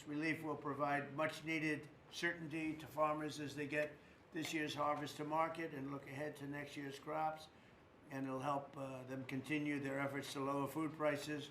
relief will provide much-needed certainty to farmers as they get this year's harvest to market and look ahead to next year's crops, and it'll help them continue their efforts to lower food prices.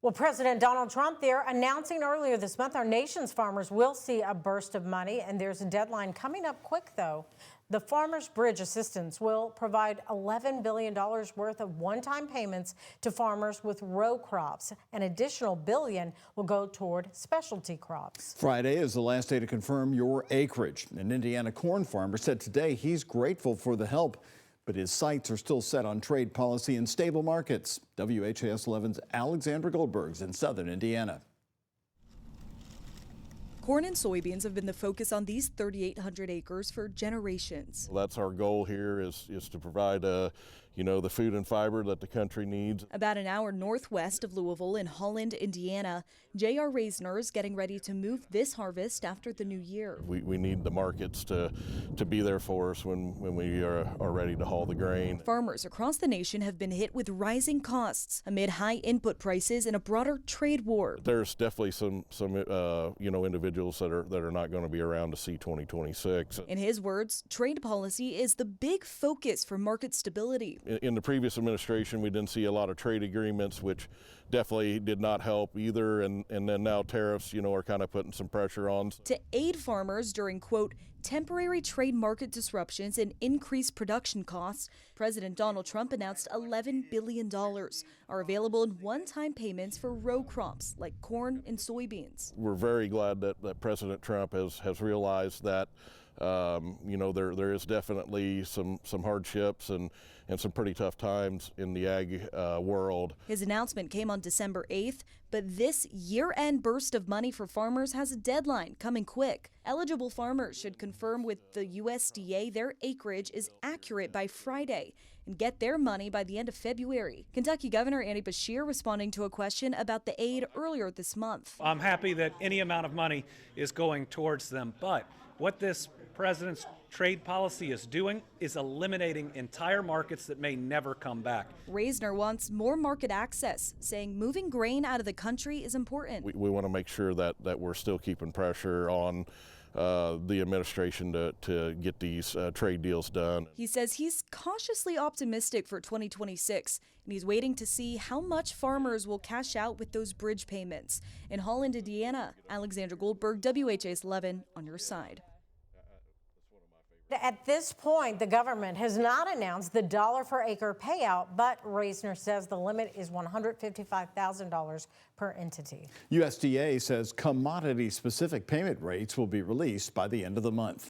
Well, President Donald Trump there announcing earlier this month our nation's farmers will see a burst of money, and there's a deadline coming up quick, though. The Farmers Bridge Assistance will provide $11 billion worth of one-time payments to farmers with row crops. An additional $1 billion will go toward specialty crops. Friday is the last day to confirm your acreage. An Indiana corn farmer said today he's grateful for the help, but his sights are still set on trade policy and stable markets. WHAS 11's Alexandra Goldberg's in southern Indiana. Corn and soybeans have been the focus on these 3,800 acres for generations. That's our goal here is to provide, the food and fiber that the country needs. About an hour northwest of Louisville in Holland, Indiana, J.R. Reisner is getting ready to move this harvest after the new year. We need the markets to be there for us when we are ready to haul the grain. Farmers across the nation have been hit with rising costs amid high input prices and a broader trade war. There's definitely some individuals that are not going to be around to see 2026. In his words, trade policy is the big focus for market stability. In the previous administration, we didn't see a lot of trade agreements, which definitely did not help either. And then now tariffs, are kind of putting some pressure on. To aid farmers during, quote, temporary trade market disruptions and increased production costs, President Donald Trump announced $11 billion are available in one-time payments for row crops like corn and soybeans. We're very glad that President Trump has realized that there is definitely some hardships and some pretty tough times in the ag world. His announcement came on December 8th, but this year-end burst of money for farmers has a deadline coming quick. Eligible farmers should confirm with the USDA their acreage is accurate by Friday and get their money by the end of February. Kentucky Governor Andy Beshear responding to a question about the aid earlier this month. I'm happy that any amount of money is going towards them, but what this president's trade policy is doing is eliminating entire markets that may never come back. Reisner wants more market access, saying moving grain out of the country is important. We want to make sure that we're still keeping pressure on the administration to get these trade deals done. He says he's cautiously optimistic for 2026, and he's waiting to see how much farmers will cash out with those bridge payments. In Holland, Indiana, Alexandra Goldberg, WHAS 11 on your side. At this point, the government has not announced the dollar per acre payout, but Reisner says the limit is $155,000 per entity. USDA says commodity-specific payment rates will be released by the end of the month.